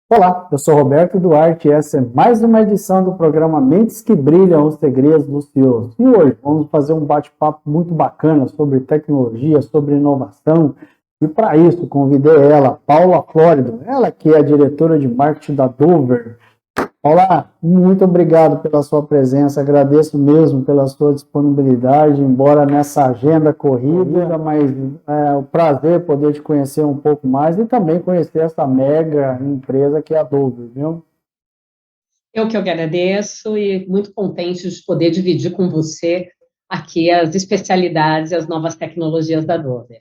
Olá, eu sou Roberto Duarte e essa é mais uma edição do programa Mentes que Brilham, os Segredos dos CEOs. E hoje vamos fazer um bate-papo muito bacana sobre tecnologia, sobre inovação. E para isso convidei ela, Paula Flórido, ela que é a diretora de marketing da Dover. Olá, muito obrigado pela sua presença, agradeço mesmo pela sua disponibilidade, embora nessa agenda corrida, mas é um prazer poder te conhecer um pouco mais e também conhecer essa mega empresa que é a Dover, viu? Eu que agradeço e muito contente de poder dividir com você aqui as especialidades e as novas tecnologias da Dover.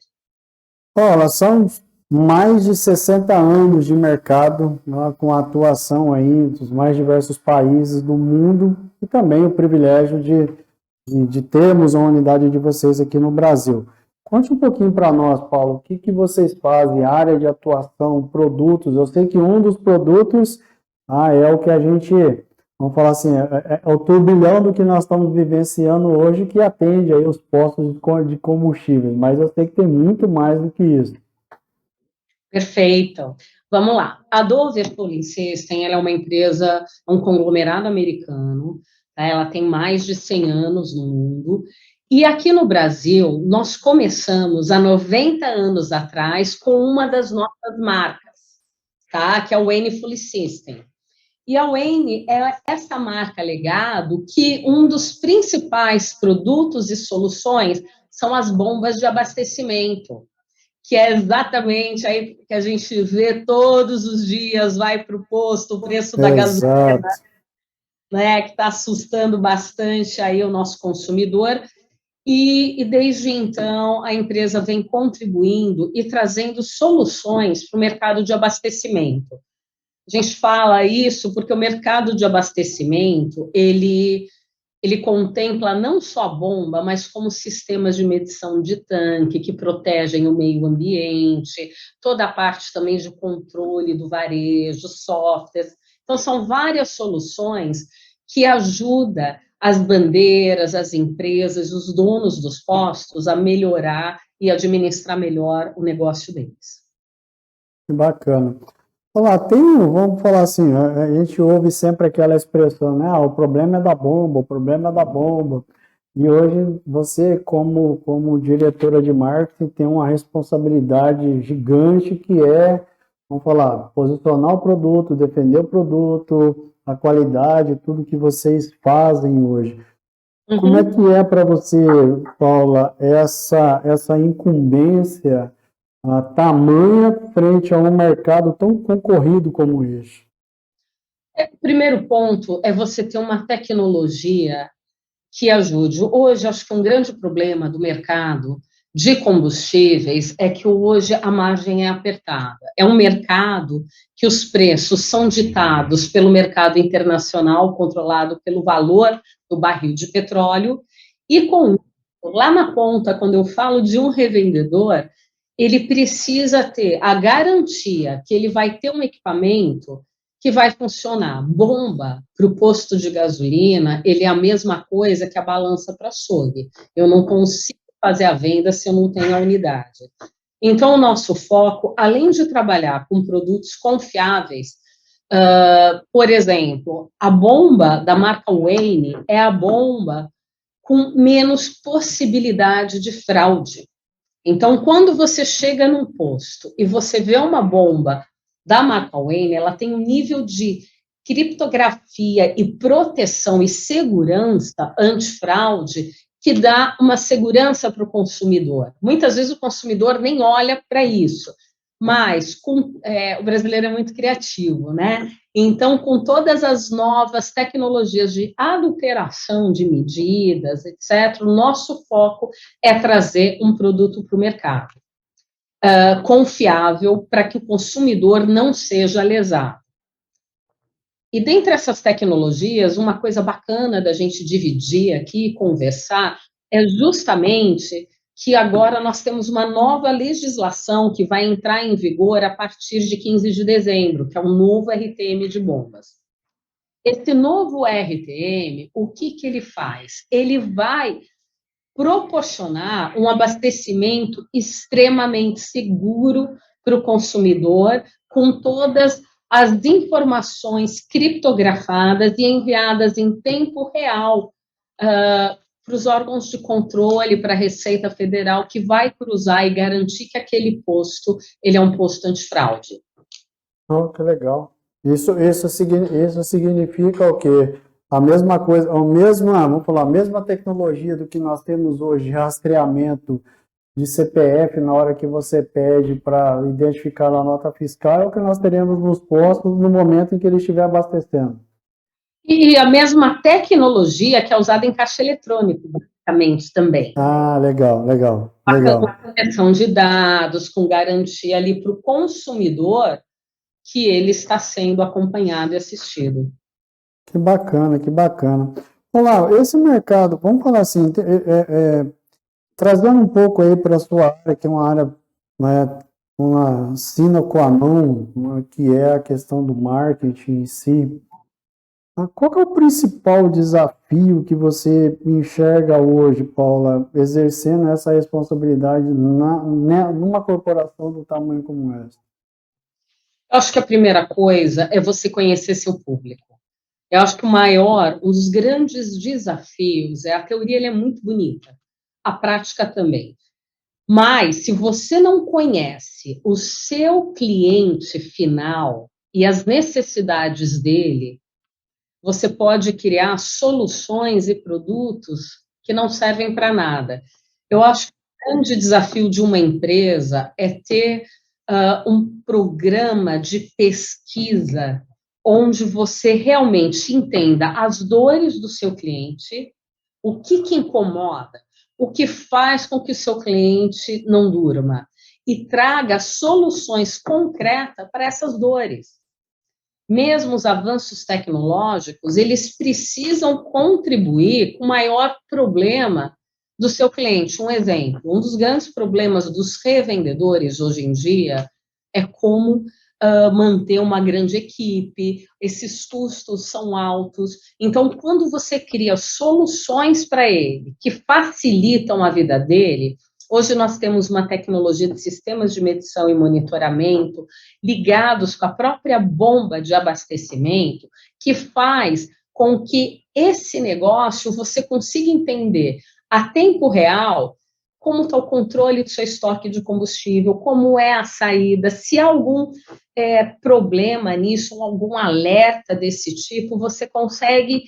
Paula, são mais de 60 anos de mercado, né, com atuação aí nos mais diversos países do mundo e também o privilégio de termos a unidade de vocês aqui no Brasil. Conte um pouquinho para nós, Paulo, o que vocês fazem, área de atuação, produtos. Eu sei que um dos produtos é o que a gente, vamos falar assim, é o turbilhão do que nós estamos vivenciando hoje, que atende aí os postos de combustíveis, mas eu sei que tem muito mais do que isso. Perfeito. Vamos lá. A Dover Pulling System, ela é uma empresa, um conglomerado americano, tá? Ela tem mais de 100 anos no mundo. E aqui no Brasil, nós começamos há 90 anos atrás com uma das nossas marcas, tá? Que é o N Fully System. E a Wayne é essa marca legado que um dos principais produtos e soluções são as bombas de abastecimento, que é exatamente aí que a gente vê todos os dias, vai para o posto, o preço da gasolina, Exato. né, que está assustando bastante aí o nosso consumidor. E desde então a empresa vem contribuindo e trazendo soluções para o mercado de abastecimento. A gente fala isso porque o mercado de abastecimento, ele contempla não só a bomba, mas como sistemas de medição de tanque, que protegem o meio ambiente, toda a parte também de controle do varejo, softwares. Então, são várias soluções que ajudam as bandeiras, as empresas, os donos dos postos a melhorar e administrar melhor o negócio deles. Que bacana. Olá, vamos falar assim, a gente ouve sempre aquela expressão, né? O problema é da bomba, o problema é da bomba. E hoje você, como diretora de marketing, tem uma responsabilidade gigante que é, vamos falar, posicionar o produto, defender o produto, a qualidade, tudo que vocês fazem hoje. Como é que é para você, Paula, essa incumbência tamanha frente a um mercado tão concorrido como este? O primeiro ponto é você ter uma tecnologia que ajude. Hoje, acho que um grande problema do mercado de combustíveis é que hoje a margem é apertada. É um mercado que os preços são ditados pelo mercado internacional, controlado pelo valor do barril de petróleo, e com isso, lá na ponta, quando eu falo de um revendedor, ele precisa ter a garantia que ele vai ter um equipamento que vai funcionar. Bomba para o posto de gasolina, ele é a mesma coisa que a balança para açougue. Eu não consigo fazer a venda se eu não tenho a unidade. Então, o nosso foco, além de trabalhar com produtos confiáveis, por exemplo, a bomba da marca Wayne é a bomba com menos possibilidade de fraude. Então, quando você chega num posto e você vê uma bomba da marca Wayne, ela tem um nível de criptografia e proteção e segurança antifraude que dá uma segurança para o consumidor. Muitas vezes o consumidor nem olha para isso, mas o brasileiro é muito criativo, né? Então, com todas as novas tecnologias de adulteração de medidas, etc., o nosso foco é trazer um produto para o mercado confiável para que o consumidor não seja lesado. E dentre essas tecnologias, uma coisa bacana da gente dividir aqui e conversar é justamente que agora nós temos uma nova legislação que vai entrar em vigor a partir de 15 de dezembro, que é o novo RTM de bombas. Esse novo RTM, o que ele faz? Ele vai proporcionar um abastecimento extremamente seguro para o consumidor, com todas as informações criptografadas e enviadas em tempo real para os órgãos de controle, para a Receita Federal, que vai cruzar e garantir que aquele posto ele é um posto antifraude. Oh, que legal. Isso significa o quê? A mesma coisa, vamos falar, a mesma tecnologia do que nós temos hoje, rastreamento de CPF na hora que você pede para identificar a nota fiscal, é o que nós teremos nos postos no momento em que ele estiver abastecendo. E a mesma tecnologia que é usada em caixa eletrônico, basicamente, também. Ah, legal, legal, Com legal. a proteção de dados, com garantia ali para o consumidor que ele está sendo acompanhado e assistido. Que bacana, que bacana. Olá, esse mercado, vamos falar assim, trazendo um pouco aí para a sua área, que é uma área, né, uma sine qua non, que é a questão do marketing em si. Qual que é o principal desafio que você enxerga hoje, Paula, exercendo essa responsabilidade numa corporação do tamanho como essa? Eu acho que a primeira coisa é você conhecer seu público. Eu acho que um dos grandes desafios, a teoria é muito bonita, a prática também. Mas, se você não conhece o seu cliente final e as necessidades dele, você pode criar soluções e produtos que não servem para nada. Eu acho que o grande desafio de uma empresa é ter um programa de pesquisa onde você realmente entenda as dores do seu cliente, o que incomoda, o que faz com que o seu cliente não durma, e traga soluções concretas para essas dores. Mesmo os avanços tecnológicos, eles precisam contribuir com o maior problema do seu cliente. Um exemplo, um dos grandes problemas dos revendedores hoje em dia é como manter uma grande equipe, esses custos são altos. Então, quando você cria soluções para ele que facilitam a vida dele, hoje nós temos uma tecnologia de sistemas de medição e monitoramento ligados com a própria bomba de abastecimento, que faz com que esse negócio você consiga entender a tempo real como está o controle do seu estoque de combustível, como é a saída, se há algum problema nisso, algum alerta desse tipo, você consegue,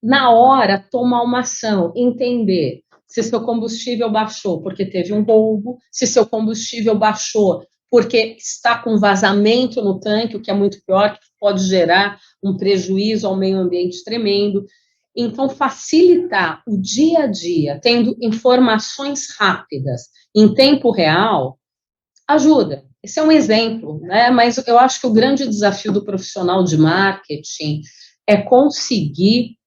na hora, tomar uma ação, entender se seu combustível baixou porque teve um roubo, se seu combustível baixou porque está com vazamento no tanque, o que é muito pior, que pode gerar um prejuízo ao meio ambiente tremendo. Então, facilitar o dia a dia, tendo informações rápidas, em tempo real, ajuda. Esse é um exemplo, né? Mas eu acho que o grande desafio do profissional de marketing é conseguir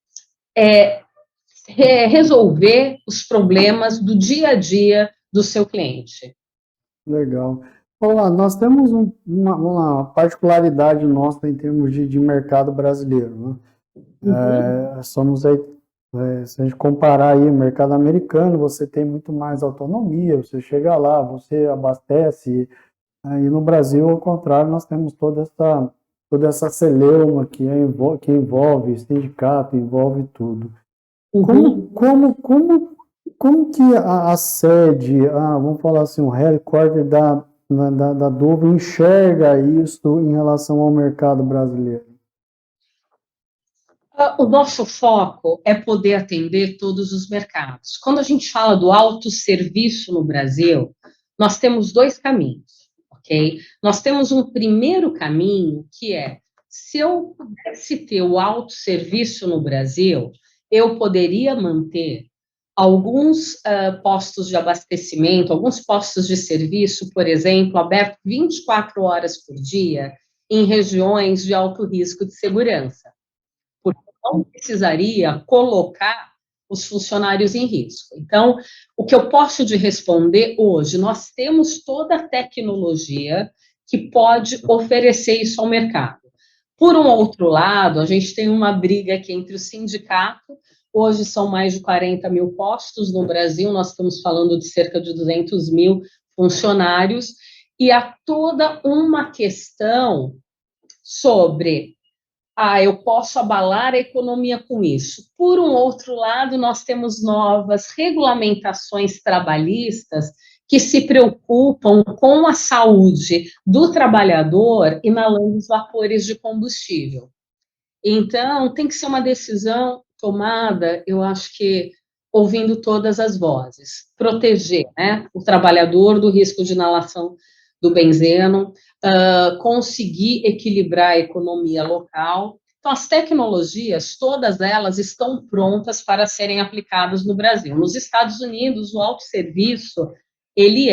resolver os problemas do dia a dia do seu cliente. Legal. Olá, nós temos uma particularidade nossa em termos de mercado brasileiro, né? Somos aí, se a gente comparar aí o mercado americano, você tem muito mais autonomia, você chega lá, você abastece, e no Brasil, ao contrário, nós temos toda essa celeuma que envolve sindicato, envolve tudo. Como que a sede, vamos falar assim, o headquarter da Dove enxerga isso em relação ao mercado brasileiro? O nosso foco é poder atender todos os mercados. Quando a gente fala do autosserviço no Brasil, nós temos dois caminhos, ok? Nós temos um primeiro caminho que é, se eu pudesse ter o autosserviço no Brasil, eu poderia manter alguns postos de abastecimento, alguns postos de serviço, por exemplo, abertos 24 horas por dia em regiões de alto risco de segurança. Não precisaria colocar os funcionários em risco. Então, o que eu posso te responder hoje, nós temos toda a tecnologia que pode oferecer isso ao mercado. Por um outro lado, a gente tem uma briga aqui entre o sindicato, hoje são mais de 40 mil postos no Brasil, nós estamos falando de cerca de 200 mil funcionários, e há toda uma questão sobre eu posso abalar a economia com isso. Por um outro lado, nós temos novas regulamentações trabalhistas que se preocupam com a saúde do trabalhador inalando os vapores de combustível. Então, tem que ser uma decisão tomada, eu acho que ouvindo todas as vozes. Proteger, né, o trabalhador do risco de inalação do benzeno, conseguir equilibrar a economia local. Então, as tecnologias, todas elas estão prontas para serem aplicadas no Brasil. Nos Estados Unidos, o autosserviço, ele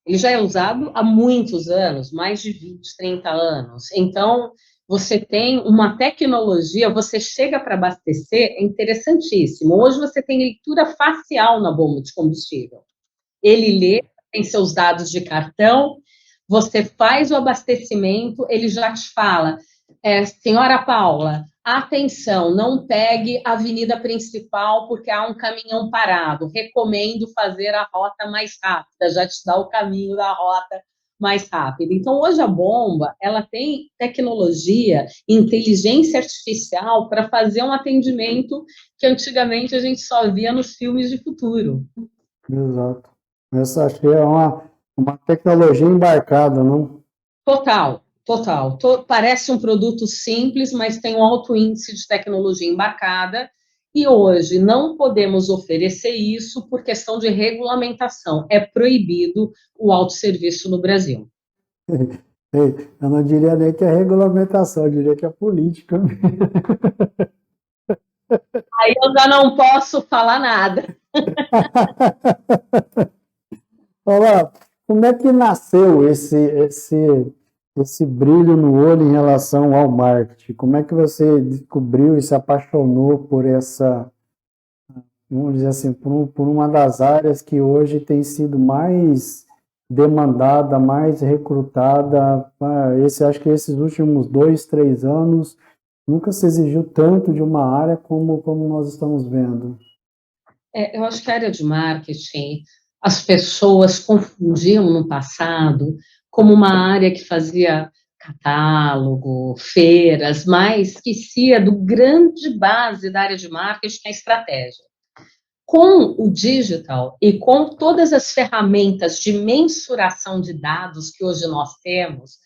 já é usado há muitos anos, mais de 20, 30 anos. Então, você tem uma tecnologia, você chega para abastecer, é interessantíssimo. Hoje você tem leitura facial na bomba de combustível. Ele lê, tem seus dados de cartão, você faz o abastecimento, ele já te fala, senhora Paula, atenção, não pegue a avenida principal porque há um caminhão parado, recomendo fazer a rota mais rápida, já te dá o caminho da rota mais rápida. Então, hoje a bomba, ela tem tecnologia, inteligência artificial para fazer um atendimento que antigamente a gente só via nos filmes de futuro. Exato. Essa acho que é uma tecnologia embarcada, não? Total, total. Parece um produto simples, mas tem um alto índice de tecnologia embarcada, e hoje não podemos oferecer isso por questão de regulamentação. É proibido o autosserviço no Brasil. Eu não diria nem que é regulamentação, eu diria que é política. Aí eu já não posso falar nada. Olá, como é que nasceu esse brilho no olho em relação ao marketing? Como é que você descobriu e se apaixonou por essa, vamos dizer assim, por uma das áreas que hoje tem sido mais demandada, mais recrutada? Acho que esses últimos 2, 3 anos nunca se exigiu tanto de uma área como nós estamos vendo. Eu acho que a área de marketing, as pessoas confundiam no passado como uma área que fazia catálogo, feiras, mas esquecia do grande base da área de marketing, que é a estratégia. Com o digital e com todas as ferramentas de mensuração de dados que hoje nós temos,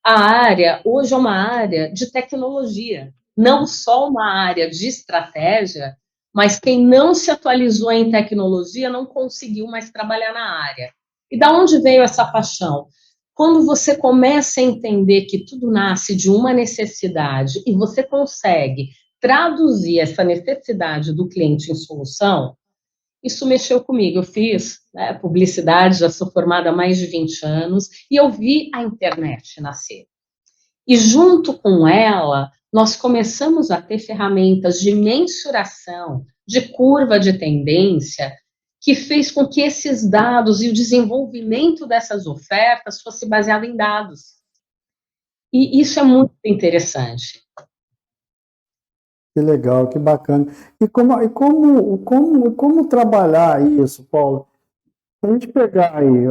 a área hoje é uma área de tecnologia, não só uma área de estratégia, mas quem não se atualizou em tecnologia não conseguiu mais trabalhar na área. E da onde veio essa paixão? Quando você começa a entender que tudo nasce de uma necessidade e você consegue traduzir essa necessidade do cliente em solução, isso mexeu comigo. Eu fiz, né, publicidade, já sou formada há mais de 20 anos, e eu vi a internet nascer. E junto com ela, nós começamos a ter ferramentas de mensuração, de curva de tendência, que fez com que esses dados e o desenvolvimento dessas ofertas fosse baseado em dados. E isso é muito interessante. Que legal, que bacana. E como trabalhar isso, Paulo? Se a gente pegar aí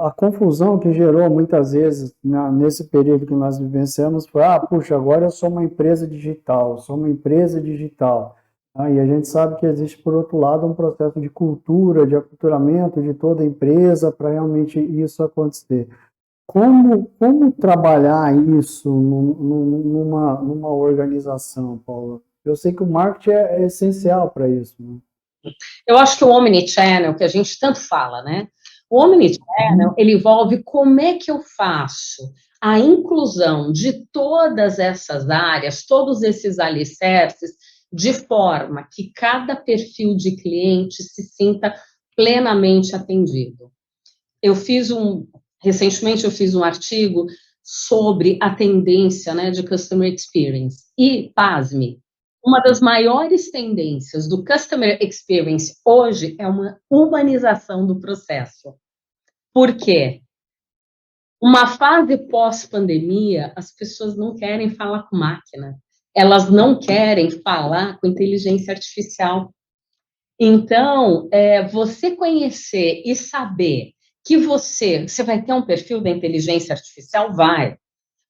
a confusão que gerou muitas vezes nesse período que nós vivenciamos foi, puxa, agora eu sou uma empresa digital, sou uma empresa digital. E a gente sabe que existe, por outro lado, um processo de cultura, de aculturamento de toda a empresa para realmente isso acontecer. Como trabalhar isso numa organização, Paulo? Eu sei que o marketing é essencial para isso, né? Eu acho que o omnichannel, que a gente tanto fala, né? O omnichannel, ele envolve como é que eu faço a inclusão de todas essas áreas, todos esses alicerces, de forma que cada perfil de cliente se sinta plenamente atendido. Recentemente eu fiz um artigo sobre a tendência, né, de Customer Experience. E, pasme, uma das maiores tendências do Customer Experience hoje é uma humanização do processo. Por quê? Uma fase pós-pandemia, as pessoas não querem falar com máquina, elas não querem falar com inteligência artificial. Então, você conhecer e saber que você vai ter um perfil da inteligência artificial, vai,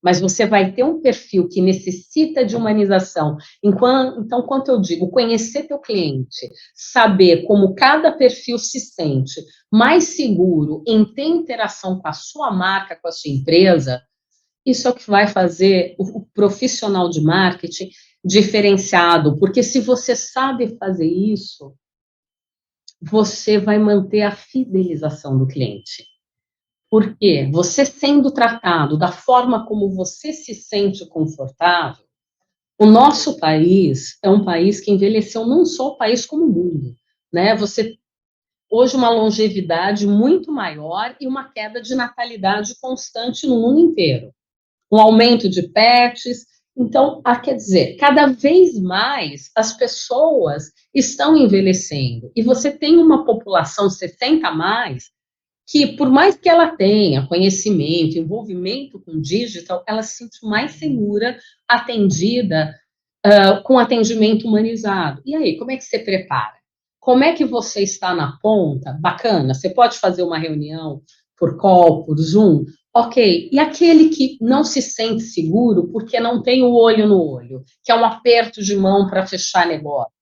mas você vai ter um perfil que necessita de humanização. Então, quando eu digo conhecer teu cliente, saber como cada perfil se sente mais seguro em ter interação com a sua marca, com a sua empresa, isso é o que vai fazer o profissional de marketing diferenciado, porque se você sabe fazer isso, você vai manter a fidelização do cliente. Porque você sendo tratado da forma como você se sente confortável, o nosso país é um país que envelheceu não só o país como o mundo, né? Você hoje uma longevidade muito maior e uma queda de natalidade constante no mundo inteiro, um aumento de pets. Então, quer dizer, cada vez mais as pessoas estão envelhecendo e você tem uma população 60 a mais que, por mais que ela tenha conhecimento, envolvimento com digital, ela se sente mais segura, atendida, com atendimento humanizado. E aí, como é que você prepara? Como é que você está na ponta? Bacana, você pode fazer uma reunião por call, por Zoom, ok. E aquele que não se sente seguro porque não tem o olho no olho, que é um aperto de mão para fechar negócio?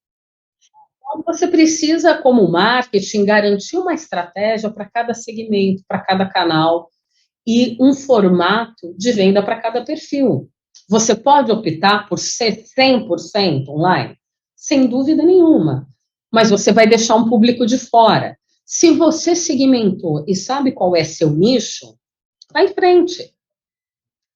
Então, você precisa, como marketing, garantir uma estratégia para cada segmento, para cada canal, e um formato de venda para cada perfil. Você pode optar por ser 100% online? Sem dúvida nenhuma. Mas você vai deixar um público de fora. Se você segmentou e sabe qual é seu nicho, vai em frente.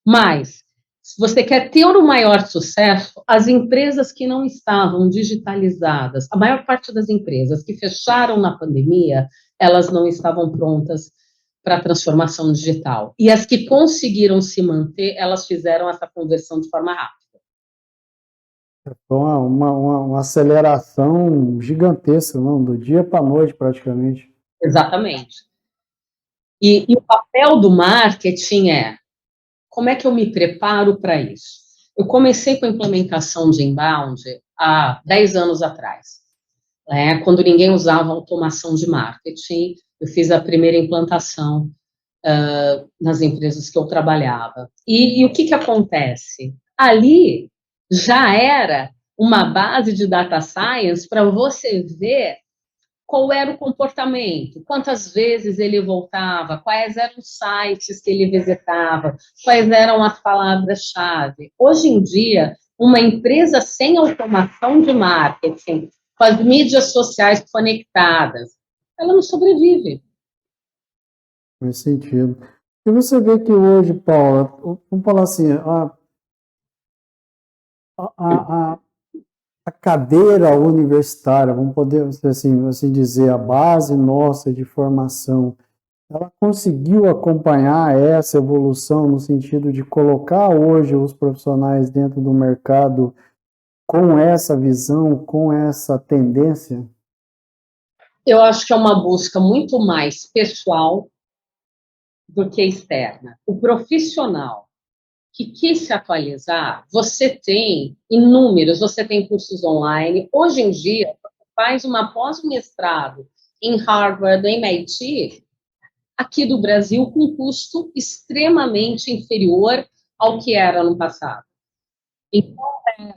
Mas, se você quer ter o maior sucesso, as empresas que não estavam digitalizadas, a maior parte das empresas que fecharam na pandemia, elas não estavam prontas para a transformação digital. E as que conseguiram se manter, elas fizeram essa conversão de forma rápida. Foi uma aceleração gigantesca, não? Do dia para a noite, praticamente. Exatamente. E o papel do marketing é: como é que eu me preparo para isso? Eu comecei com a implementação de inbound há 10 anos atrás, né, quando ninguém usava automação de marketing. Eu fiz a primeira implantação nas empresas que eu trabalhava. E o que acontece? Ali já era uma base de data science para você ver qual era o comportamento, quantas vezes ele voltava, quais eram os sites que ele visitava, quais eram as palavras-chave. Hoje em dia, uma empresa sem automação de marketing, com as mídias sociais conectadas, ela não sobrevive. Faz sentido. E você vê que hoje, Paula, vamos falar assim, a, a cadeira universitária, vamos poder assim dizer, a base nossa de formação, ela conseguiu acompanhar essa evolução no sentido de colocar hoje os profissionais dentro do mercado com essa visão, com essa tendência? Eu acho que é uma busca muito mais pessoal do que externa. O profissional que quis se atualizar, você tem inúmeros, você tem cursos online. Hoje em dia, você faz uma pós-mestrado em Harvard, em MIT, aqui do Brasil, com custo extremamente inferior ao que era no passado. Então,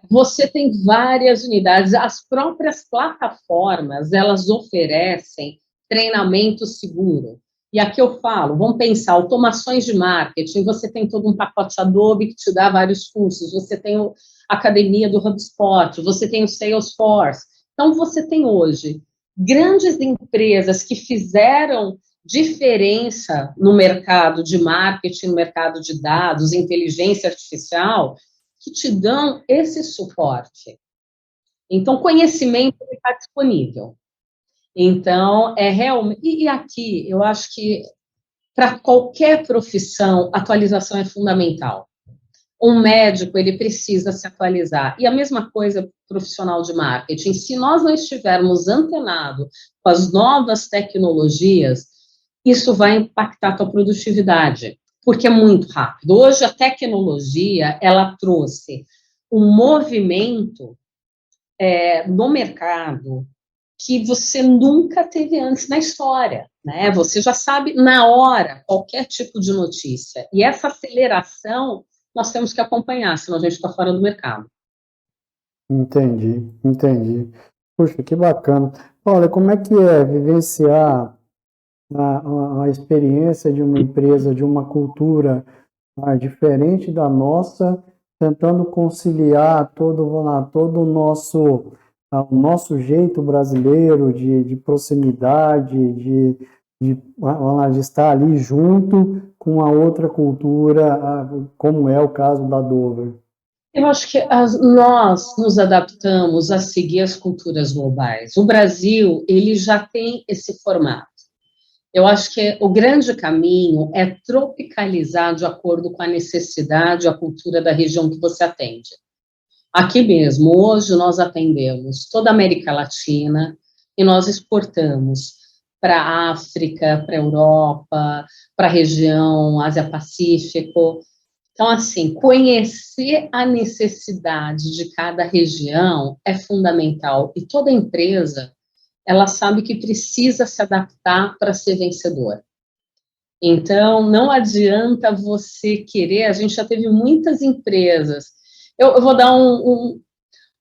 você tem várias unidades, as próprias plataformas, elas oferecem treinamento seguro. E aqui eu falo, vamos pensar, automações de marketing, você tem todo um pacote Adobe que te dá vários cursos, você tem a academia do HubSpot, você tem o Salesforce. Então, você tem hoje grandes empresas que fizeram diferença no mercado de marketing, no mercado de dados, inteligência artificial, que te dão esse suporte. Então, conhecimento está disponível. Então, é realmente... E aqui, eu acho que para qualquer profissão, atualização é fundamental. Um médico, ele precisa se atualizar. E a mesma coisa profissional de marketing. Se nós não estivermos antenados com as novas tecnologias, isso vai impactar a tua produtividade, porque é muito rápido. Hoje, a tecnologia, ela trouxe um movimento no mercado que você nunca teve antes na história, né? Você já sabe na hora qualquer tipo de notícia. E essa aceleração nós temos que acompanhar, senão a gente está fora do mercado. Entendi, entendi. Puxa, que bacana. Olha, como é que é vivenciar a experiência de uma empresa, de uma cultura diferente da nossa, tentando conciliar todo o nosso jeito brasileiro de proximidade, de estar ali junto com a outra cultura, como é o caso da Dover. Eu acho que nós nos adaptamos a seguir as culturas globais. O Brasil, ele já tem esse formato. Eu acho que o grande caminho é tropicalizar de acordo com a necessidade, a cultura da região que você atende. Aqui mesmo, hoje nós atendemos toda a América Latina e nós exportamos para a África, para a Europa, para a região Ásia-Pacífico. Então, assim, conhecer a necessidade de cada região é fundamental. E toda empresa, ela sabe que precisa se adaptar para ser vencedora. Então, não adianta você querer, a gente já teve muitas empresas. Eu vou dar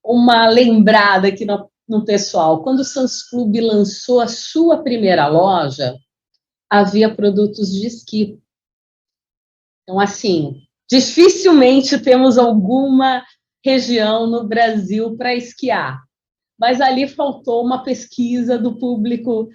uma lembrada aqui no pessoal. Quando o Sam's Club lançou a sua primeira loja, havia produtos de esqui. Então, assim, dificilmente temos alguma região no Brasil para esquiar. Mas ali faltou uma pesquisa do público,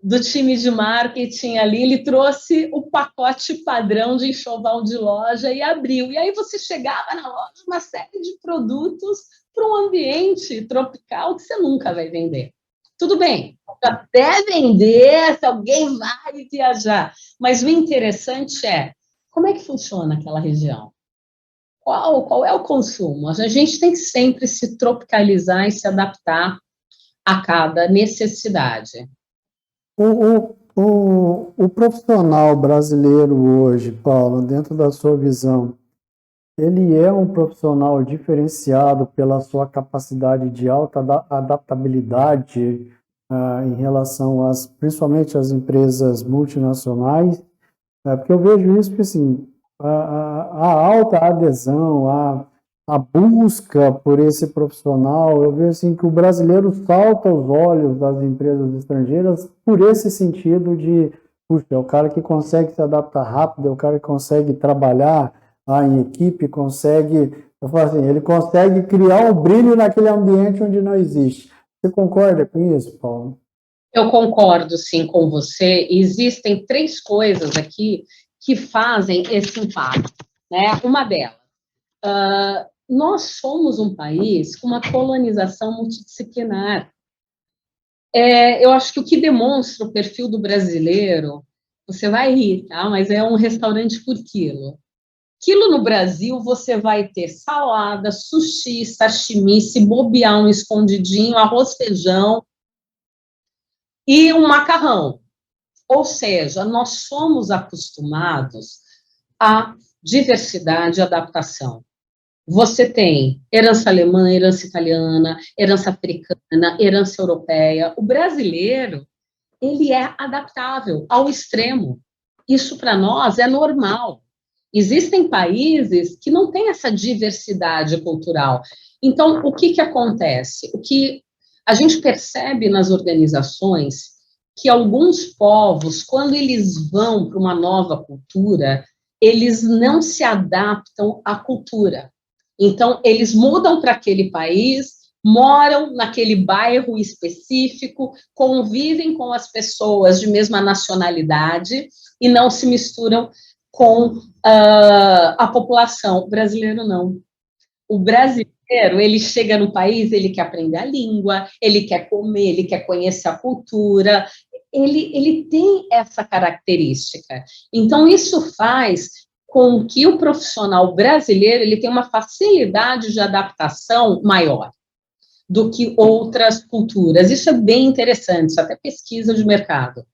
do time de marketing ali, ele trouxe o pacote padrão de enxoval de loja e abriu. E aí você chegava na loja, uma série de produtos para um ambiente tropical que você nunca vai vender. Tudo bem, até vender se alguém vai viajar, mas o interessante é como é que funciona aquela região? Qual é o consumo? A gente tem que sempre se tropicalizar e se adaptar a cada necessidade. O profissional brasileiro hoje, Paulo, dentro da sua visão, ele é um profissional diferenciado pela sua capacidade de alta adaptabilidade em relação principalmente às empresas multinacionais, porque eu vejo isso que assim, a alta adesão, a busca por esse profissional, eu vejo assim que o brasileiro salta aos olhos das empresas estrangeiras por esse sentido de, puxa, é o cara que consegue se adaptar rápido, é o cara que consegue trabalhar em equipe, eu falo assim, ele consegue criar um brilho naquele ambiente onde não existe. Você concorda com isso, Paulo? Eu concordo, sim, com você. Existem três coisas aqui que fazem esse impacto, né? Uma delas, nós somos um país com uma colonização multidisciplinar. Eu acho que o que demonstra o perfil do brasileiro, você vai rir, tá? Mas é um restaurante por quilo. Quilo no Brasil, você vai ter salada, sushi, sashimi, se bobear um escondidinho, arroz, feijão e um macarrão. Ou seja, nós somos acostumados à diversidade e adaptação. Você tem herança alemã, herança italiana, herança africana, herança europeia. O brasileiro, ele é adaptável ao extremo. Isso para nós é normal. Existem países que não têm essa diversidade cultural. Então, o que acontece? O que a gente percebe nas organizações que alguns povos, quando eles vão para uma nova cultura, eles não se adaptam à cultura. Então, eles mudam para aquele país, moram naquele bairro específico, convivem com as pessoas de mesma nacionalidade e não se misturam com a população. O brasileiro não. O brasileiro, ele chega no país, ele quer aprender a língua, ele quer comer, ele quer conhecer a cultura, ele tem essa característica. Então, isso faz com que o profissional brasileiro ele tenha uma facilidade de adaptação maior do que outras culturas. Isso é bem interessante, isso é até pesquisa de mercado.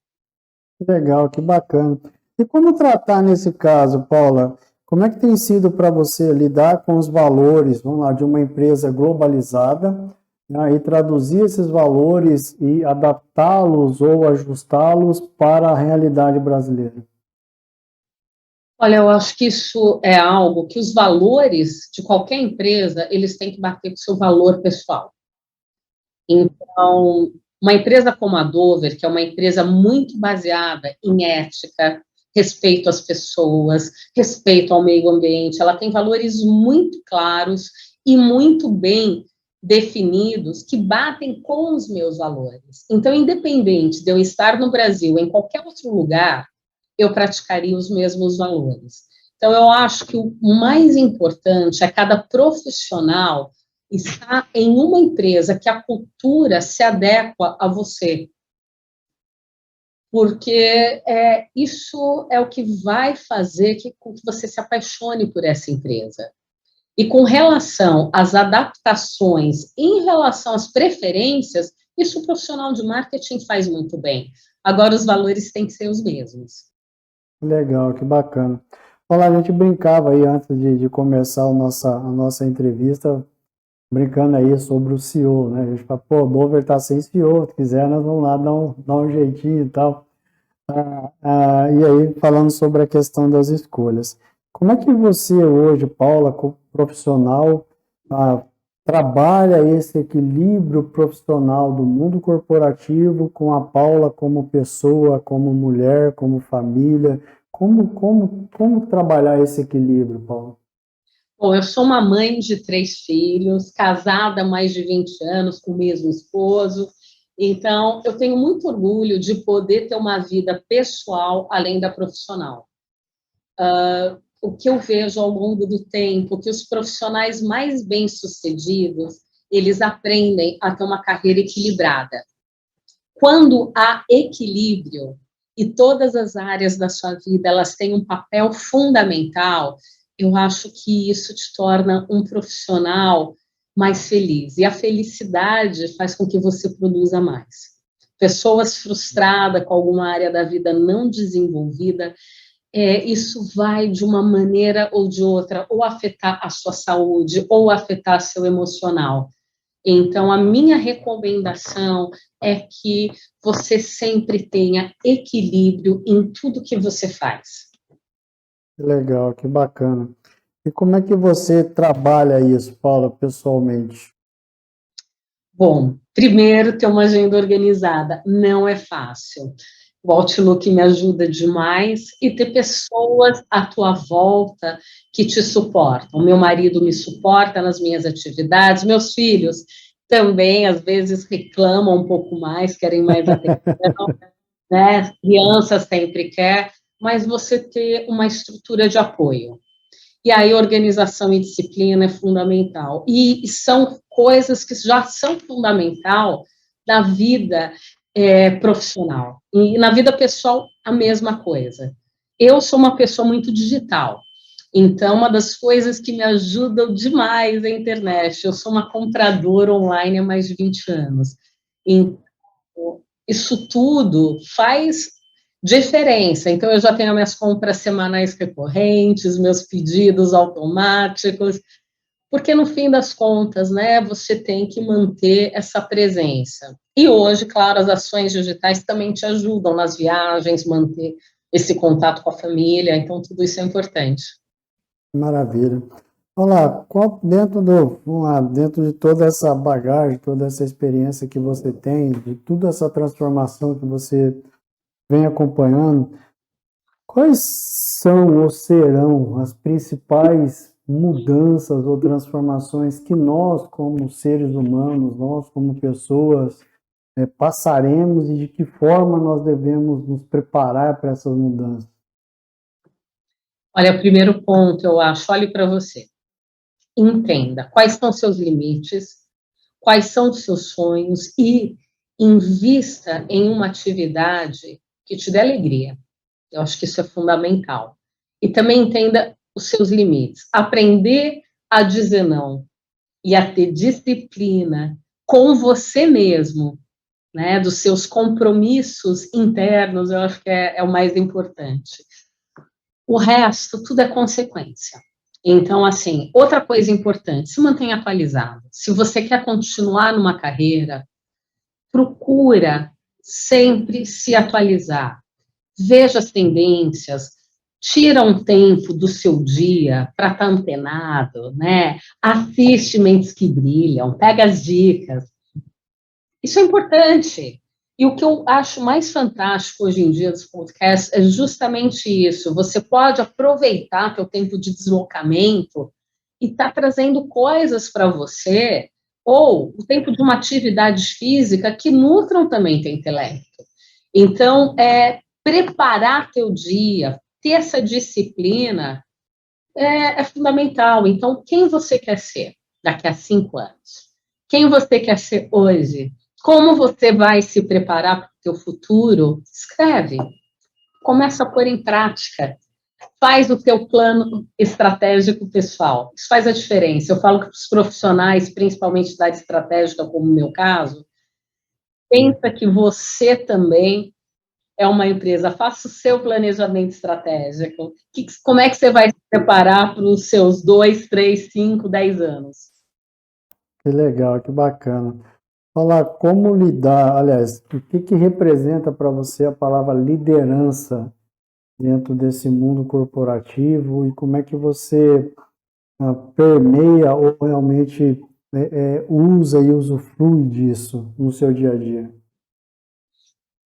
Que legal, que bacana. E como tratar nesse caso, Paula? Como é que tem sido para você lidar com os valores, vamos lá, de uma empresa globalizada, né, e traduzir esses valores e adaptá-los ou ajustá-los para a realidade brasileira? Olha, eu acho que isso é algo que os valores de qualquer empresa, eles têm que bater com o seu valor pessoal. Então, uma empresa como a Dover, que é uma empresa muito baseada em ética, respeito às pessoas, respeito ao meio ambiente, ela tem valores muito claros e muito bem definidos que batem com os meus valores. Então, independente de eu estar no Brasil, ou em qualquer outro lugar, eu praticaria os mesmos valores. Então, eu acho que o mais importante é cada profissional estar em uma empresa que a cultura se adequa a você, porque isso é o que vai fazer com que você se apaixone por essa empresa. E com relação às adaptações, em relação às preferências, isso o profissional de marketing faz muito bem. Agora, os valores têm que ser os mesmos. Legal, que bacana. Olha, a gente brincava aí antes de começar a nossa entrevista, brincando aí sobre o CEO, né? A gente fala, pô, o Dover tá sem CEO, se quiser nós vamos lá dar um jeitinho e tal. E aí, falando sobre a questão das escolhas. Como é que você hoje, Paula, como profissional, ah, trabalha esse equilíbrio profissional do mundo corporativo com a Paula como pessoa, como mulher, como família? Como trabalhar esse equilíbrio, Paula? Bom, eu sou uma mãe de 3 filhos, casada há mais de 20 anos com o mesmo esposo, então eu tenho muito orgulho de poder ter uma vida pessoal além da profissional. O que eu vejo ao longo do tempo, que os profissionais mais bem-sucedidos, eles aprendem a ter uma carreira equilibrada. Quando há equilíbrio e todas as áreas da sua vida elas têm um papel fundamental, eu acho que isso te torna um profissional mais feliz. E a felicidade faz com que você produza mais. Pessoas frustradas com alguma área da vida não desenvolvida, isso vai de uma maneira ou de outra, ou afetar a sua saúde, ou afetar seu emocional. Então, a minha recomendação é que você sempre tenha equilíbrio em tudo que você faz. Que legal, que bacana. E como é que você trabalha isso, Paula, pessoalmente? Bom, primeiro, ter uma agenda organizada não é fácil. O Outlook me ajuda demais e ter pessoas à tua volta que te suportam. Meu marido me suporta nas minhas atividades, meus filhos também, às vezes, reclamam um pouco mais, querem mais atenção, né? Criança sempre quer, mas você ter uma estrutura de apoio. E aí, organização e disciplina é fundamental. E são coisas que já são fundamental na vida profissional. E na vida pessoal, a mesma coisa. Eu sou uma pessoa muito digital. Então, uma das coisas que me ajudam demais é a internet. Eu sou uma compradora online há mais de 20 anos. Então, isso tudo faz diferença. Então, eu já tenho minhas compras semanais recorrentes, meus pedidos automáticos, porque no fim das contas, né, você tem que manter essa presença. E hoje, claro, as ações digitais também te ajudam nas viagens, manter esse contato com a família, então tudo isso é importante. Maravilha. Olá, vamos lá, dentro de toda essa bagagem, toda essa experiência que você tem, de toda essa transformação que você vem acompanhando, quais são ou serão as principais mudanças ou transformações que nós, como seres humanos, nós, como pessoas, passaremos e de que forma nós devemos nos preparar para essas mudanças? Olha, o primeiro ponto, eu acho, olhe para você. Entenda quais são seus limites, quais são os seus sonhos e invista em uma atividade que te dê alegria. Eu acho que isso é fundamental. E também entenda os seus limites. Aprender a dizer não e a ter disciplina com você mesmo, né, dos seus compromissos internos, eu acho que é o mais importante. O resto, tudo é consequência. Então, assim, outra coisa importante, se mantenha atualizado. Se você quer continuar numa carreira, procura sempre se atualizar. Veja as tendências, tira um tempo do seu dia para estar antenado, né? Assiste Mentes que Brilham, pega as dicas. Isso é importante. E o que eu acho mais fantástico hoje em dia dos podcasts é justamente isso. Você pode aproveitar seu tempo de deslocamento e estar trazendo coisas para você, ou o tempo de uma atividade física que nutram também teu intelecto. Então, preparar teu dia, ter essa disciplina é fundamental. Então, quem você quer ser daqui a 5 anos? Quem você quer ser hoje? Como você vai se preparar para o teu futuro? Escreve. Começa a pôr em prática. Faz o teu plano estratégico pessoal. Isso faz a diferença. Eu falo que os profissionais, principalmente da área estratégica, como no meu caso, pensa que você também é uma empresa. Faça o seu planejamento estratégico. Como é que você vai se preparar para os seus 2, 3, 5, 10 anos? Que legal, que bacana. Falar como lidar, aliás, o que representa para você a palavra liderança dentro desse mundo corporativo e como é que você permeia ou realmente usa e usufrui disso no seu dia a dia?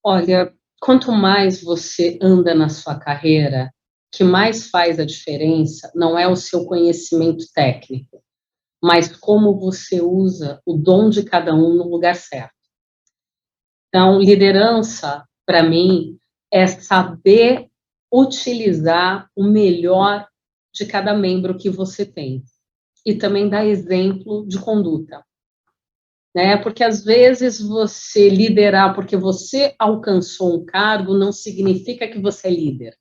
Olha, quanto mais você anda na sua carreira, o que mais faz a diferença não é o seu conhecimento técnico, mas como você usa o dom de cada um no lugar certo. Então, liderança, para mim, é saber utilizar o melhor de cada membro que você tem e também dar exemplo de conduta, né? Porque às vezes você liderar porque você alcançou um cargo não significa que você é líder.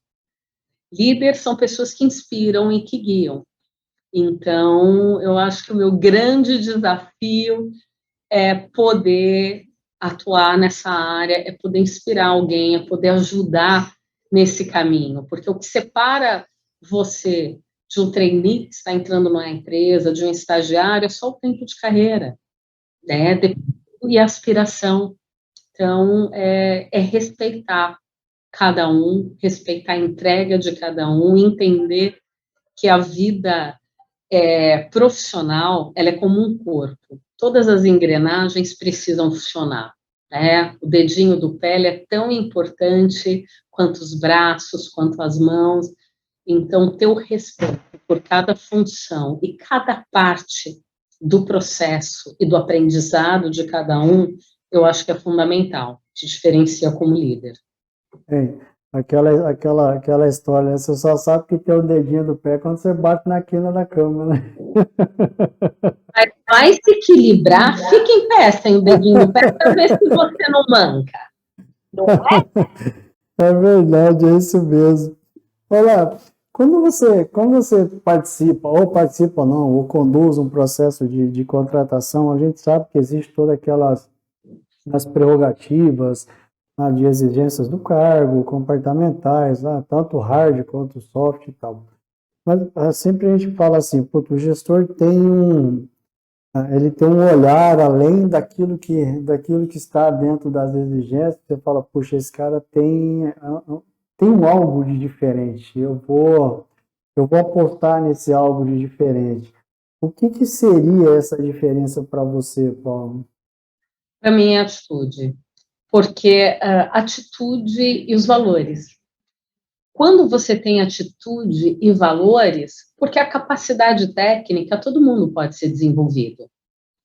Líder são pessoas que inspiram e que guiam. Então, eu acho que o meu grande desafio é poder atuar nessa área, é poder inspirar alguém, é poder ajudar nesse caminho, porque o que separa você de um trainee que está entrando numa empresa, de um estagiário, é só o tempo de carreira, né? E a aspiração. Então, é respeitar cada um, respeitar a entrega de cada um, entender que a vida profissional, ela é como um corpo. Todas as engrenagens precisam funcionar, né? O dedinho do pé ele é tão importante quanto os braços, quanto as mãos. Então, ter o respeito por cada função e cada parte do processo e do aprendizado de cada um, eu acho que é fundamental, te diferencia como líder. Hein, aquela história, né? Você só sabe que tem o dedinho do pé quando você bate na quina da cama, né? Mas vai se equilibrar, fica em pé sem o dedinho do pé para ver se você não manca. Não é? É verdade, é isso mesmo. Olá, quando você participa ou não, ou conduz um processo de contratação, a gente sabe que existe todas aquelas as prerrogativas, de exigências do cargo, comportamentais, tanto hard quanto soft e tal. Mas sempre a gente fala assim, putz, o gestor ele tem um olhar além daquilo que está dentro das exigências. Você fala, puxa, esse cara tem um algo de diferente. Eu vou apostar nesse algo de diferente. O que seria essa diferença para você, Paulo? Para mim é atitude, porque atitude e os valores. Quando você tem atitude e valores, porque a capacidade técnica, todo mundo pode ser desenvolvido.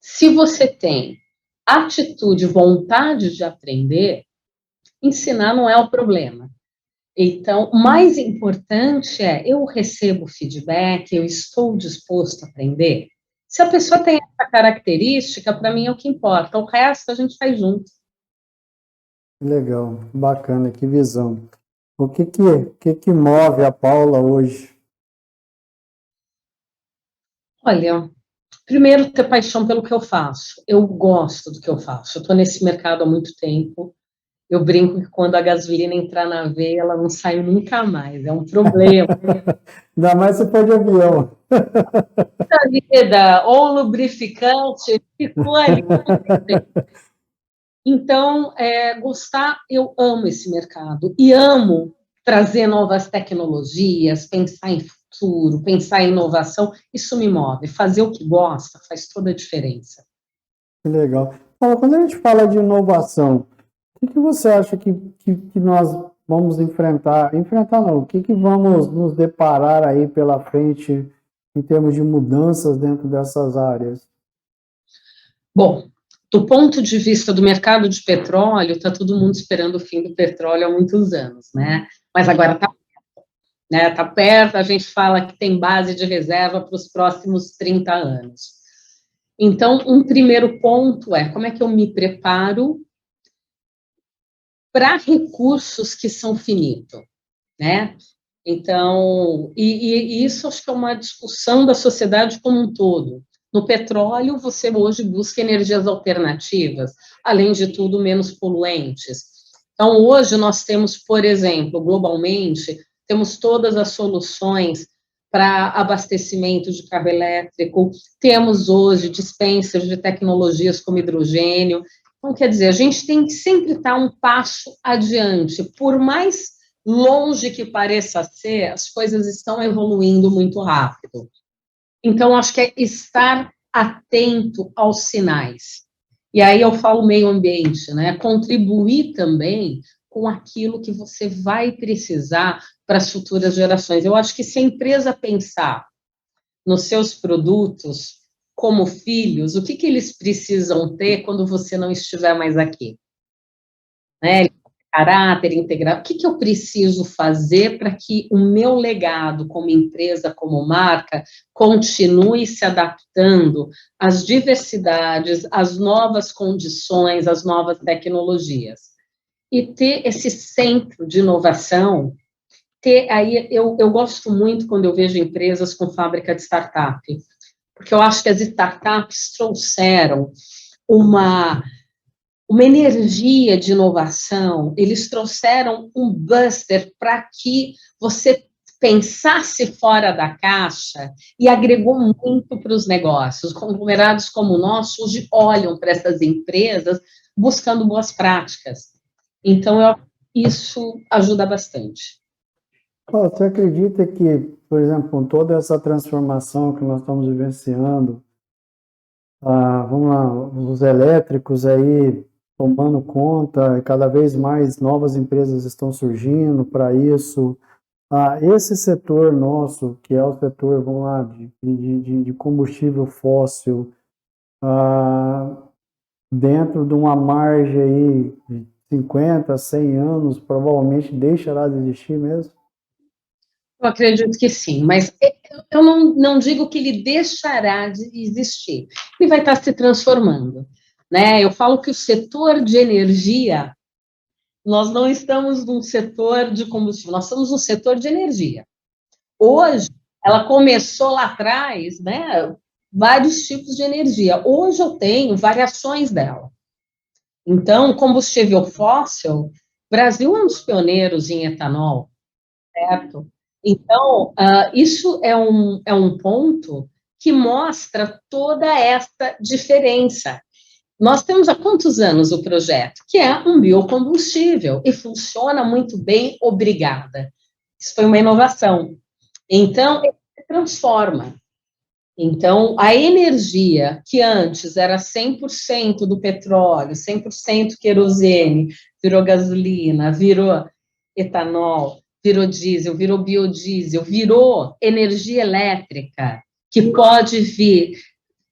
Se você tem atitude, vontade de aprender, ensinar não é o problema. Então, o mais importante é, eu recebo feedback, eu estou disposto a aprender. Se a pessoa tem essa característica, para mim é o que importa. O resto a gente faz junto. Legal, bacana, que visão. O que move a Paula hoje? Olha, primeiro ter paixão pelo que eu faço. Eu gosto do que eu faço. Eu estou nesse mercado há muito tempo. Eu brinco que quando a gasolina entrar na veia, ela não sai nunca mais. É um problema. Ainda mais se for de avião. A vida, ou lubrificante, ficou ali. Então, gostar, eu amo esse mercado. E amo trazer novas tecnologias, pensar em futuro, pensar em inovação, isso me move. Fazer o que gosta faz toda a diferença. Que legal. Paulo, quando a gente fala de inovação, o que você acha que nós vamos enfrentar? Enfrentar não, o que vamos nos deparar aí pela frente em termos de mudanças dentro dessas áreas? Bom, do ponto de vista do mercado de petróleo, está todo mundo esperando o fim do petróleo há muitos anos, né? Mas agora está, né? Tá perto, a gente fala que tem base de reserva para os próximos 30 anos. Então, um primeiro ponto é como é que eu me preparo para recursos que são finitos, né? Então, e isso acho que é uma discussão da sociedade como um todo. No petróleo, você hoje busca energias alternativas, além de tudo, menos poluentes. Então, hoje nós temos, por exemplo, globalmente, temos todas as soluções para abastecimento de carro elétrico, temos hoje dispensers de tecnologias como hidrogênio. Então, quer dizer, a gente tem que sempre estar um passo adiante, por mais longe que pareça ser, as coisas estão evoluindo muito rápido. Então, acho que é estar atento aos sinais. E aí eu falo meio ambiente, né? Contribuir também com aquilo que você vai precisar para as futuras gerações. Eu acho que se a empresa pensar nos seus produtos como filhos, o que eles precisam ter quando você não estiver mais aqui? Né? Caráter, integrar. O que eu preciso fazer para que o meu legado como empresa, como marca, continue se adaptando às diversidades, às novas condições, às novas tecnologias? E ter esse centro de inovação, aí eu gosto muito quando eu vejo empresas com fábrica de startup, porque eu acho que as startups trouxeram uma energia de inovação, eles trouxeram um buster para que você pensasse fora da caixa e agregou muito para os negócios. Conglomerados como o nosso hoje olham para essas empresas buscando boas práticas. Então, isso ajuda bastante. Você acredita que, por exemplo, com toda essa transformação que nós estamos vivenciando, vamos lá, os elétricos aí tomando conta, e cada vez mais novas empresas estão surgindo para isso. Esse setor nosso, que é o setor, vamos lá, de combustível fóssil, dentro de uma margem aí de 50, 100 anos, provavelmente deixará de existir mesmo? Eu acredito que sim, mas eu não digo que ele deixará de existir. Ele vai estar se transformando, né? Eu falo que o setor de energia, nós não estamos num setor de combustível, nós estamos no setor de energia. Hoje, ela começou lá atrás, né? Vários tipos de energia. Hoje eu tenho variações dela. Então, combustível fóssil, o Brasil é um dos pioneiros em etanol, certo? Então, isso é um ponto que mostra toda essa diferença. Nós temos há quantos anos o projeto? Que é um biocombustível e funciona muito bem, obrigada. Isso foi uma inovação. Então, ele se transforma. Então, a energia que antes era 100% do petróleo, 100% querosene, virou gasolina, virou etanol, virou diesel, virou biodiesel, virou energia elétrica, que pode vir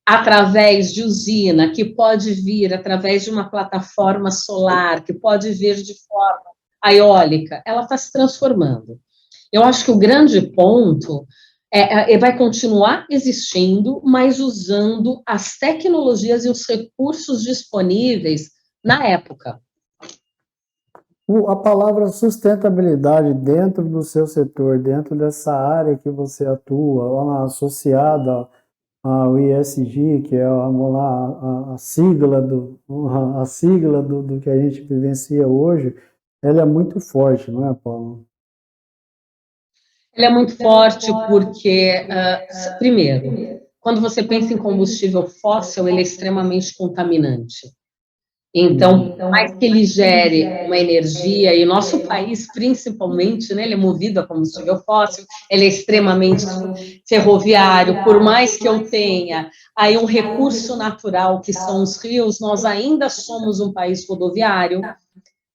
através de usina, que pode vir através de uma plataforma solar, que pode vir de forma eólica, ela está se transformando. Eu acho que o grande ponto vai continuar existindo, mas usando as tecnologias e os recursos disponíveis na época. A palavra sustentabilidade dentro do seu setor, dentro dessa área que você atua, associada ao ESG, que é vamos lá, a sigla do que a gente vivencia hoje, ela é muito forte, não é, Paulo? Ele é muito forte porque, primeiro, quando você pensa em combustível fóssil, ele é extremamente contaminante. Então, por mais que ele gere uma energia, e o nosso país, principalmente, né, ele é movido a combustível fóssil, ele é extremamente ferroviário, por mais que eu tenha aí um recurso natural, que são os rios, nós ainda somos um país rodoviário,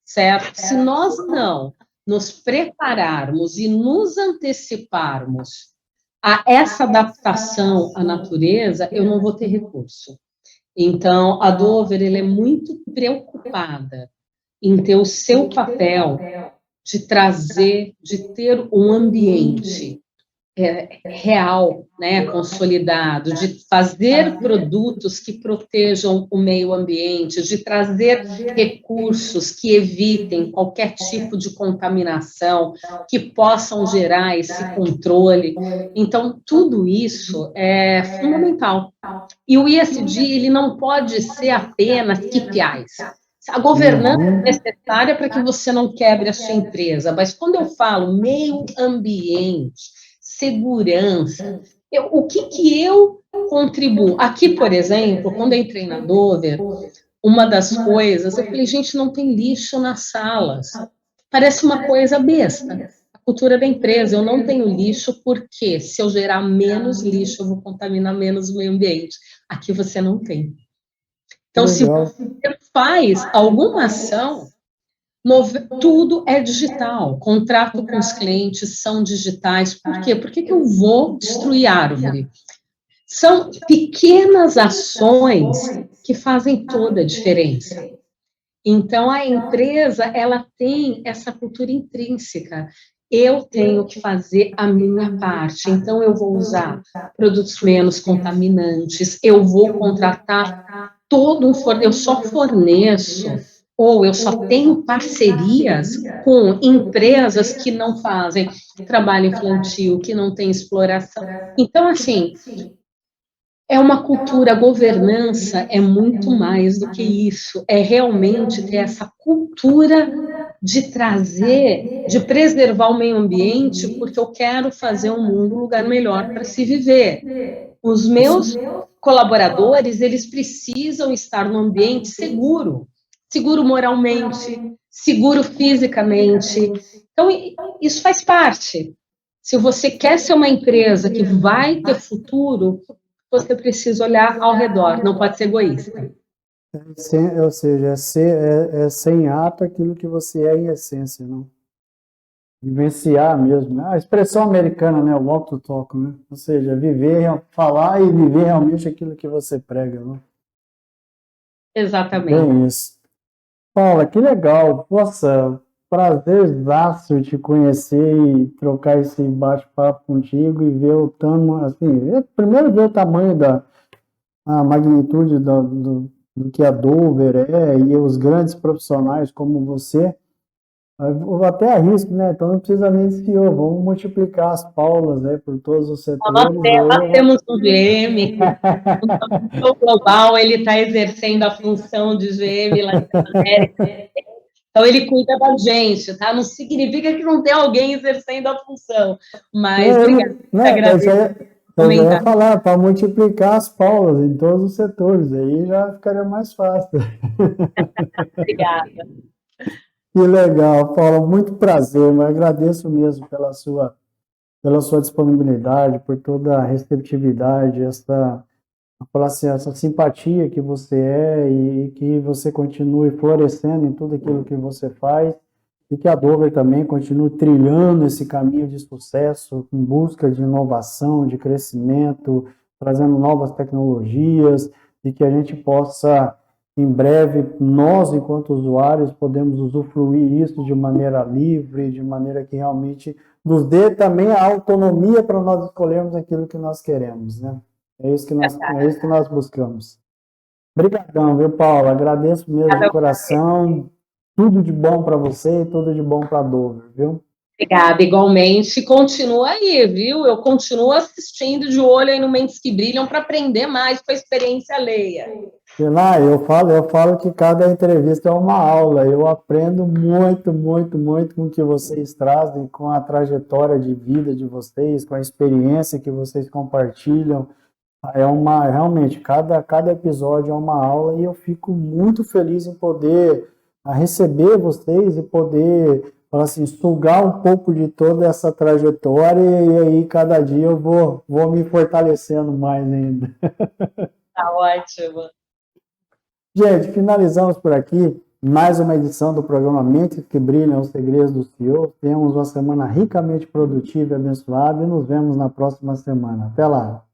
certo? Se nós não nos prepararmos e nos anteciparmos a essa adaptação à natureza, eu não vou ter recurso. Então, a Dover ela é muito preocupada em ter o seu papel de trazer, de ter um ambiente real, né, consolidado, de fazer produtos que protejam o meio ambiente, de trazer recursos que evitem qualquer tipo de contaminação, que possam gerar esse controle. Então, tudo isso é fundamental. E o ESG, ele não pode ser apenas KPIs. A governança é necessária para que você não quebre a sua empresa, mas quando eu falo meio ambiente, segurança, o que eu contribuo? Aqui, por exemplo, quando eu entrei na Dover, uma das coisas, eu falei, gente, não tem lixo nas salas. Parece uma coisa besta. A cultura da empresa, eu não tenho lixo porque se eu gerar menos lixo, eu vou contaminar menos o meio ambiente. Aqui você não tem. Então, se você faz alguma ação, tudo é digital. Contrato com os clientes são digitais. Por quê? Por que eu vou destruir árvore? São pequenas ações que fazem toda a diferença. Então, a empresa, ela tem essa cultura intrínseca. Eu tenho que fazer a minha parte. Então, eu vou usar produtos menos contaminantes, eu vou contratar todo um fornecedor, eu só forneço, ou eu só tenho parcerias com empresas que não fazem trabalho infantil, que não tem exploração. Então, assim, é uma cultura, a governança é muito mais do que isso, é realmente ter essa cultura de trazer, de preservar o meio ambiente, porque eu quero fazer o mundo um lugar melhor para se viver. Os meus colaboradores, eles precisam estar num ambiente seguro, seguro moralmente, seguro fisicamente. Então, isso faz parte. Se você quer ser uma empresa que vai ter futuro, você precisa olhar ao redor, não pode ser egoísta. Ou seja, é sem ato aquilo que você é em essência, não? Vivenciar mesmo, né? A expressão americana, né? O walk to talk, né? Ou seja, viver, falar e viver realmente aquilo que você prega, né? Exatamente. Bem isso. Paula, que legal. Poxa, prazerzaço te conhecer e trocar esse bate-papo contigo e ver o tamanho, assim, primeiro ver o tamanho a magnitude do que a Dover é e os grandes profissionais como você. Eu até arrisco, né? Então não precisa nem de CEO, vamos multiplicar as Paulas aí por todos os setores. Nós temos um GM, o global, ele está exercendo a função de GM lá na América. Então, ele cuida da gente, tá? Não significa que não tem alguém exercendo a função, mas, obrigada, eu já ia falar, para multiplicar as Paulas em todos os setores, aí já ficaria mais fácil. Obrigada. Que legal, Paula, muito prazer, mas agradeço mesmo pela sua disponibilidade, por toda a receptividade, essa simpatia que você é e que você continue florescendo em tudo aquilo que você faz e que a Dover também continue trilhando esse caminho de sucesso em busca de inovação, de crescimento, trazendo novas tecnologias e que a gente possa, em breve, nós, enquanto usuários, podemos usufruir isso de maneira livre, de maneira que realmente nos dê também a autonomia para nós escolhermos aquilo que nós queremos, né? É isso que nós buscamos. Obrigadão, viu, Paulo? Agradeço mesmo de coração. Tudo de bom para você e tudo de bom para a Dover, viu? Obrigada, igualmente. Continua aí, viu? Eu continuo assistindo de olho aí no Mentes que Brilham para aprender mais com a experiência alheia. Lá, eu falo que cada entrevista é uma aula. Eu aprendo muito, muito, muito com o que vocês trazem, com a trajetória de vida de vocês, com a experiência que vocês compartilham. realmente, cada episódio é uma aula e eu fico muito feliz em poder receber vocês e poder, falar assim, sugar um pouco de toda essa trajetória e aí cada dia eu vou me fortalecendo mais ainda. Tá ótimo. Gente, finalizamos por aqui mais uma edição do programa Mentes que Brilham, os Segredos do CEO. Temos uma semana ricamente produtiva e abençoada e nos vemos na próxima semana. Até lá!